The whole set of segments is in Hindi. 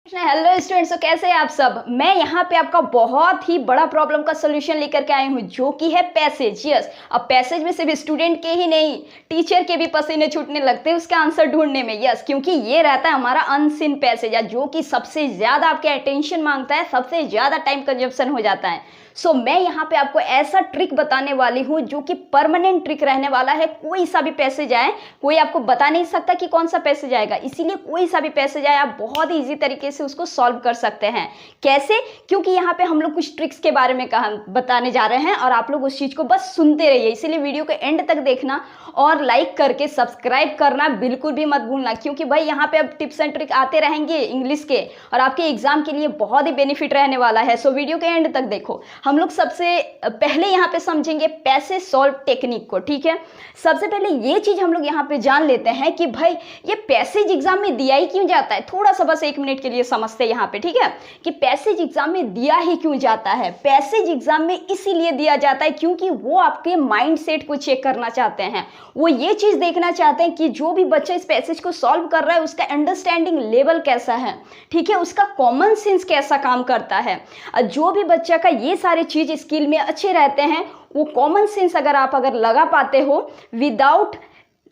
हेलो स्टूडेंट्स, तो कैसे हैं आप सब। मैं यहाँ पे आपका बहुत ही बड़ा प्रॉब्लम का सोल्यूशन लेकर के आई हूँ जो कि है पैसेज। यस, अब पैसेज में सिर्फ स्टूडेंट के ही नहीं, टीचर के भी पसीने छूटने लगते हैं उसका आंसर ढूंढने में। यस, क्योंकि ये रहता है हमारा अनसीन पैसेज जो कि सबसे ज़्यादा आपके अटेंशन मांगता है, सबसे ज़्यादा टाइम कंजप्शन हो जाता है। सो मैं यहाँ पे आपको ऐसा ट्रिक बताने वाली हूँ जो कि परमानेंट ट्रिक रहने वाला है। कोई सा भी पैसेज आए, कोई आपको बता नहीं सकता कि कौन सा पैसेज आएगा, इसीलिए कोई सा भी पैसेज आए आप बहुत ही ईजी तरीके से उसको सॉल्व कर सकते हैं। कैसे? क्योंकि यहाँ पे हम लोग कुछ ट्रिक्स के बारे में बताने जा रहे हैं और आप लोग उस चीज़ को बस सुनते रहिए, इसीलिए वीडियो को एंड तक देखना और लाइक करके सब्सक्राइब करना बिल्कुल भी मत भूलना, क्योंकि भाई यहाँ पे अब टिप्स एंड ट्रिक आते रहेंगे इंग्लिश के और आपके एग्जाम के लिए बहुत ही बेनिफिट रहने वाला है। सो वीडियो के एंड तक देखो। हम लोग सबसे पहले यहाँ पे समझेंगे पैसेज सॉल्व टेक्निक को। ठीक है, सबसे पहले ये चीज हम लोग यहाँ पे जान लेते हैं कि भाई ये पैसेज एग्जाम में दिया ही क्यों जाता है। थोड़ा सा बस 1 मिनट के लिए समझते हैं यहाँ पे। ठीक है, कि पैसेज एग्जाम में दिया ही क्यों जाता है। पैसेज एग्जाम में इसीलिए दिया जाता है क्योंकि वो आपके माइंड सेट को चेक करना चाहते हैं। वो ये चीज देखना चाहते हैं कि जो भी बच्चा इस पैसेज को सॉल्व कर रहा है उसका अंडरस्टैंडिंग लेवल कैसा है। ठीक है, उसका कॉमन सेंस कैसा काम करता है। जो भी बच्चा का ये सारे चीज स्किल में अच्छे रहते हैं, वो कॉमन सेंस अगर लगा पाते हो विदाउट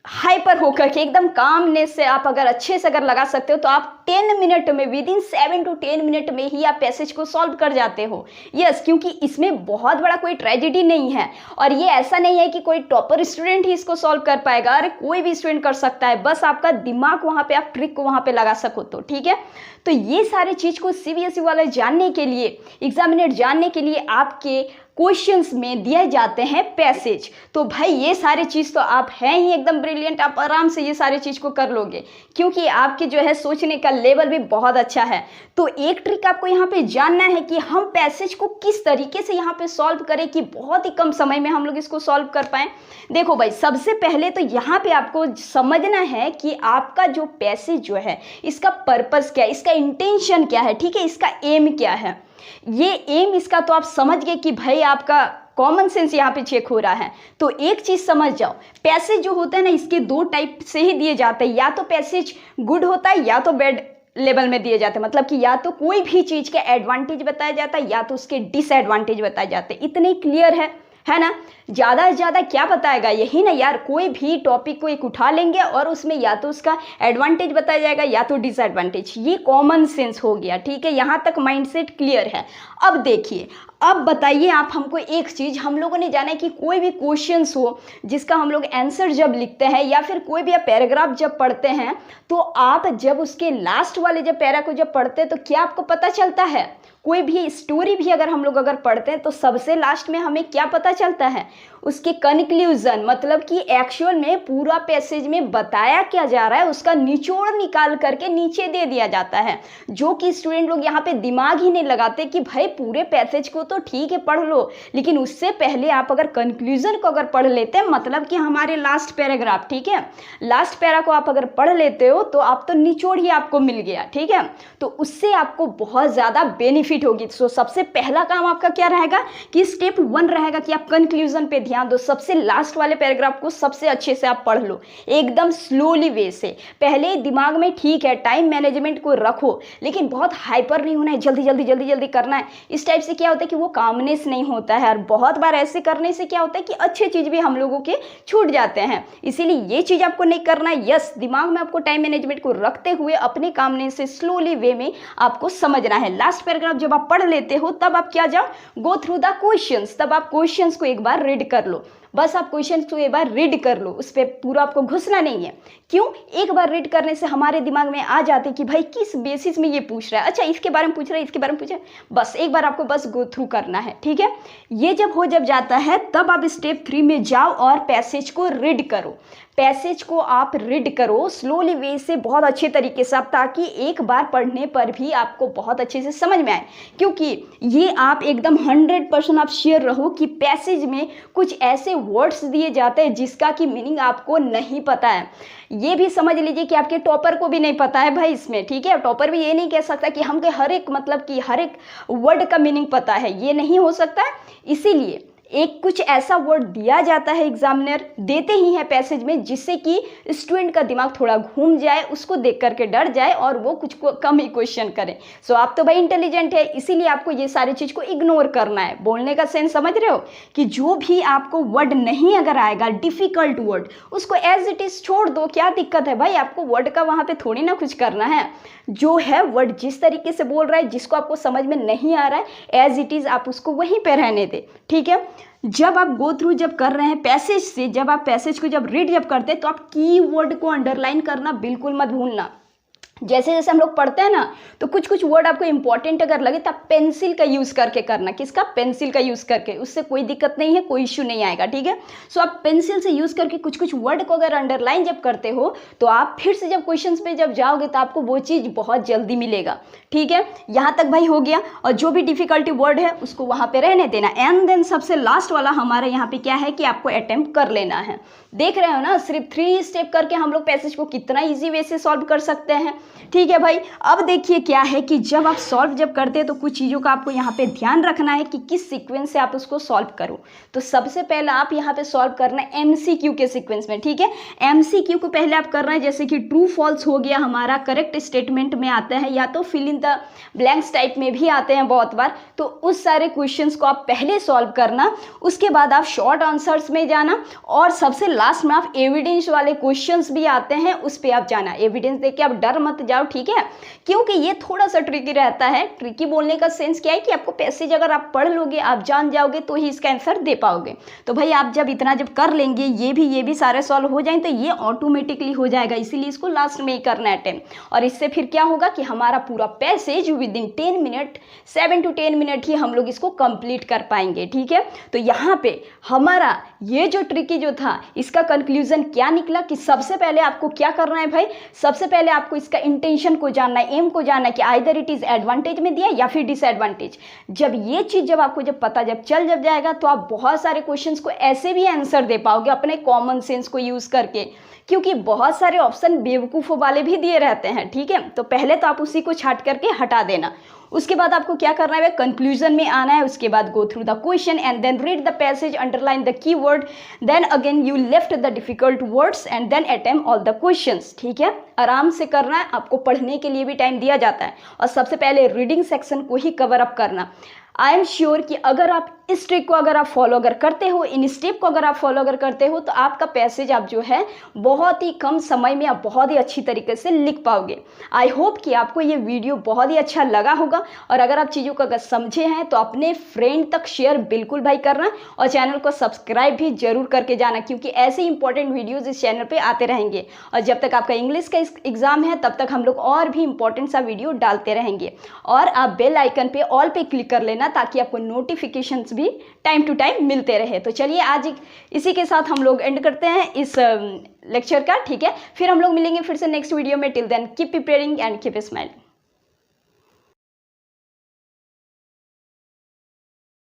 हाइपर होकर के, एकदम कामनेस से आप अगर अच्छे से लगा सकते हो तो आप 10 मिनट में, विद इन 7 to 10 मिनट में ही आप पैसेज को सॉल्व कर जाते हो। यस, क्योंकि इसमें बहुत बड़ा कोई ट्रेजेडी नहीं है और ये ऐसा नहीं है कि कोई टॉपर स्टूडेंट ही इसको सॉल्व कर पाएगा। अरे कोई भी स्टूडेंट कर सकता है, बस आपका दिमाग वहाँ पे, आप ट्रिक को वहाँ पे लगा सको तो। ठीक है, तो ये सारी चीज़ को सीबीएसई वाले जानने के लिए, एग्जामिनर जानने के लिए आपके क्वेश्चंस में दिए जाते हैं पैसेज। तो भाई ये सारी चीज़ तो आप हैं ही एकदम ब्रिलियंट, आप आराम से ये सारी चीज़ को कर लोगे क्योंकि आपके जो है सोचने का लेवल भी बहुत अच्छा है। तो एक ट्रिक आपको यहाँ पे जानना है कि हम पैसेज को किस तरीके से यहाँ पे सॉल्व करें कि बहुत ही कम समय में हम लोग इसको सॉल्व कर पाएँ। देखो भाई, सबसे पहले तो यहाँ पे आपको समझना है कि आपका जो पैसेज जो है इसका पर्पस क्या है, इसका इंटेंशन क्या है। ठीक है, इसका एम क्या है। ये एम इसका तो आप समझ गए कि भाई आपका कॉमन सेंस यहाँ पे चेक हो रहा है। तो एक चीज समझ जाओ, पैसेज जो होता है ना, इसके 2 टाइप से ही दिए जाते हैं। या तो पैसेज गुड होता है या तो बैड लेवल में दिए जाते हैं। मतलब कि या तो कोई भी चीज का एडवांटेज बताया जाता है या तो उसके डिसएडवांटेज बताए जाते हैं। इतने क्लियर है ना। ज़्यादा से ज़्यादा क्या बताएगा, यही ना यार। कोई भी टॉपिक को एक उठा लेंगे और उसमें या तो उसका एडवांटेज बताया जाएगा या तो डिसएडवांटेज। ये कॉमन सेंस हो गया। ठीक है, यहाँ तक माइंडसेट क्लियर है। अब देखिए, अब बताइए आप हमको एक चीज़। हम लोगों ने जाना है कि कोई भी क्वेश्चंस हो जिसका हम लोग आंसर जब लिखते हैं या फिर कोई भी पैराग्राफ जब पढ़ते हैं, तो आप जब उसके लास्ट वाले जब पैरा को जब पढ़ते हैं तो क्या आपको पता चलता है। कोई भी स्टोरी भी अगर हम लोग पढ़ते हैं तो सबसे लास्ट में हमें क्या पता चलता है, उसके कंक्लूजन। मतलब कि एक्चुअल में पूरा पैसेज में बताया क्या जा रहा है उसका निचोड़ निकाल करके नीचे दे दिया जाता है, जो कि स्टूडेंट लोग यहाँ पे दिमाग ही नहीं लगाते कि भाई पूरे पैसेज को तो ठीक है पढ़ लो, लेकिन उससे पहले आप अगर कंक्लूजन को पढ़ लेते हैं, मतलब कि हमारे लास्ट पैराग्राफ, ठीक है, लास्ट पैरा को आप अगर पढ़ लेते हो तो आप तो निचोड़ ही आपको मिल गया। ठीक है, तो उससे आपको बहुत ज़्यादा बेनिफिट होगी। तो सबसे पहला काम आपका क्या रहेगा कि स्टेप 1 रहेगा कि आप कंक्लूजन पे ध्यान दो। सबसे लास्ट वाले पैराग्राफ को सबसे अच्छे से आप पढ़ लो, एकदम स्लोली वे से। पहले दिमाग में ठीक है टाइम मैनेजमेंट को रखो, लेकिन बहुत हाइपर नहीं होना है, जल्दी जल्दी जल्दी जल्दी करना है। इस टाइप से क्या होता है कि वो कामनेस नहीं होता है और बहुत बार ऐसे करने से क्या होता है कि अच्छे चीज़ भी हम लोगों के छूट जाते हैं। इसीलिए ये चीज़ आपको नहीं करना है। यस, दिमाग में आपको टाइम मैनेजमेंट को रखते हुए अपने कामनेस से स्लोली वे में आपको समझना है। लास्ट पैराग्राफ जब आप पढ़ लेते हो तब आप क्या जाओ, गो थ्रू द क्वेश्चंस। तब आप क्वेश्चंस को एक बार रीड कर लो। बस आप क्वेश्चन को एक बार रीड कर लो, उस पर पूरा आपको घुसना नहीं है। क्यों? एक बार रीड करने से हमारे दिमाग में आ जाते कि भाई किस बेसिस में ये पूछ रहा है, अच्छा इसके बारे में पूछ रहा है, इसके बारे में पूछ रहा है। बस एक बार आपको बस गो थ्रू करना है। ठीक है, ये जब जाता है तब आप स्टेप 3 में जाओ और पैसेज को रीड करो। पैसेज को आप रीड करो स्लोली वे से, बहुत अच्छे तरीके से, ताकि एक बार पढ़ने पर भी आपको बहुत अच्छे से समझ में आए। क्योंकि ये आप एकदम 100% आप श्योर रहो कि पैसेज में कुछ ऐसे वर्ड्स दिए जाते हैं जिसका कि मीनिंग आपको नहीं पता है। ये भी समझ लीजिए कि आपके टॉपर को भी नहीं पता है भाई इसमें। ठीक है, टॉपर भी ये नहीं कह सकता कि हमको हर एक, मतलब कि हर एक वर्ड का मीनिंग पता है, ये नहीं हो सकता है। इसीलिए एक कुछ ऐसा वर्ड दिया जाता है, एग्जामिनर देते ही है पैसेज में, जिससे कि स्टूडेंट का दिमाग थोड़ा घूम जाए, उसको देख करके डर जाए और वो कुछ कम ही क्वेश्चन करे। सो आप तो भाई इंटेलिजेंट है, इसीलिए आपको ये सारी चीज़ को इग्नोर करना है। बोलने का सेंस समझ रहे हो कि जो भी आपको वर्ड नहीं अगर आएगा, डिफिकल्ट वर्ड, उसको एज इट इज़ छोड़ दो। क्या दिक्कत है भाई, आपको वर्ड का वहाँ पे थोड़ी ना कुछ करना है। जो है वर्ड जिस तरीके से बोल रहा है, जिसको आपको समझ में नहीं आ रहा है, एज इट इज़ आप उसको वहीं पे रहने दें, ठीक है। जब आप गो थ्रू जब कर रहे हैं पैसेज से, जब आप पैसेज को जब रीड जब करते हैं, तो आप की वर्ड को अंडरलाइन करना बिल्कुल मत भूलना। जैसे जैसे हम लोग पढ़ते हैं ना, तो कुछ कुछ वर्ड आपको इंपॉर्टेंट अगर लगे तो आप पेंसिल का यूज़ करके करना। किसका? पेंसिल का यूज़ करके। उससे कोई दिक्कत नहीं है, कोई इश्यू नहीं आएगा, ठीक है। सो आप पेंसिल से यूज़ करके कुछ कुछ वर्ड को अगर अंडरलाइन जब करते हो, तो आप फिर से जब क्वेश्चन पे जब जाओगे तो आपको वो चीज़ बहुत जल्दी मिलेगा, ठीक है। यहाँ तक भाई हो गया। और जो भी डिफिकल्टी वर्ड है उसको वहाँ पे रहने देना। एंड देन सबसे लास्ट वाला हमारा यहाँ पे क्या है कि आपको अटेम्प्ट कर लेना है। देख रहे हो ना, सिर्फ 3 स्टेप करके हम लोग पैसेज को कितना ईजी वे से सॉल्व कर सकते हैं, ठीक है भाई। अब देखिए क्या है कि जब आप सॉल्व जब करते हैं तो कुछ चीज़ों का आपको यहाँ पे ध्यान रखना है कि किस सीक्वेंस से आप उसको सॉल्व करो। तो सबसे पहले आप यहाँ पे सॉल्व करना है MCQ के सीक्वेंस में, ठीक है। MCQ को पहले आप कर रहे हैं, जैसे कि ट्रू फॉल्स हो गया हमारा, करेक्ट स्टेटमेंट में आता है, या तो fill in the blanks type में भी आते हैं बहुत बार। तो उस सारे क्वेश्चंस को आप पहले सॉल्व करना, उसके बाद आप शॉर्ट आंसर्स में जाना, और सबसे लास्ट में आप एविडेंस वाले क्वेश्चंस भी आते हैं, उस पर आप जाना। एविडेंस देख के आप डर मत जाओ, ठीक है, क्योंकि ये थोड़ा सा ट्रिकी रहता है। ट्रिकी बोलने का सेंस क्या है कि आपको पैसेज अगर आप पढ़ लोगे, आप जान जाओगे, तो ही इसका आंसर दे पाओगे। तो भाई आप जब इतना जब कर लेंगे, ये भी सारे सॉल्व हो जाएं, तो ये ऑटोमेटिकली हो जाएगा। इसीलिए इसको लास्ट में ही करना है अटेम्प्ट। और इससे फिर क्या होगा कि हमारा पूरा passage within 10 minute, 7 to 10 minute ही हम लोग इसको कंप्लीट कर पाएंगे, ठीक है। तो यहाँ पे हमारा ये जो ट्रिकी जो था, इसका कंक्लूजन क्या निकला कि सबसे पहले आपको क्या करना है भाई, सबसे पहले आपको इसका इंटेंशन को जानना है, एम को जानना है कि आइदर इट इज एडवांटेज में दिया या फिर डिसएडवांटेज। जब ये चीज जब आपको जब पता जब चल जाएगा, तो आप बहुत सारे क्वेश्चंस को ऐसे भी आंसर दे पाओगे अपने कॉमन सेंस को यूज करके, क्योंकि बहुत सारे ऑप्शन बेवकूफ़ों वाले भी दिए रहते हैं, ठीक है। तो पहले तो आप उसी को छाट करके हटा देना। उसके बाद आपको क्या करना है, कंक्लूजन में आना है। उसके बाद go through the question and then read the passage, underline the keyword, then again you left the difficult words and then attempt all the questions, ठीक है। आराम से करना है, आपको पढ़ने के लिए भी टाइम दिया जाता है। और सबसे पहले रीडिंग सेक्शन को ही कवर अप करना। आई एम श्योर कि अगर आप इस ट्रिक को अगर आप फॉलो अगर करते हो, इन स्टेप को अगर आप फॉलो अगर करते हो, तो आपका पैसेज आप जो है बहुत ही कम समय में आप बहुत ही अच्छी तरीके से लिख पाओगे। आई होप कि आपको ये वीडियो बहुत ही अच्छा लगा होगा। और अगर आप चीज़ों को अगर समझे हैं तो अपने फ्रेंड तक शेयर बिल्कुल भाई करना, और चैनल को सब्सक्राइब भी जरूर करके जाना, क्योंकि ऐसे इंपॉर्टेंट वीडियोज़ इस चैनल पर आते रहेंगे। और जब तक आपका इंग्लिश का एग्जाम है, तब तक हम लोग और भी इंपॉर्टेंट सा वीडियो डालते रहेंगे। और आप बेल आइकन पे ऑल पे क्लिक कर लेना, ताकि आपको नोटिफिकेशंस भी टाइम टू टाइम मिलते रहे। तो चलिए आज इसी के साथ हम लोग एंड करते हैं इस लेक्चर का, ठीक है। फिर हम लोग मिलेंगे फिर से नेक्स्ट वीडियो में। Till then keep preparing and keep smiling.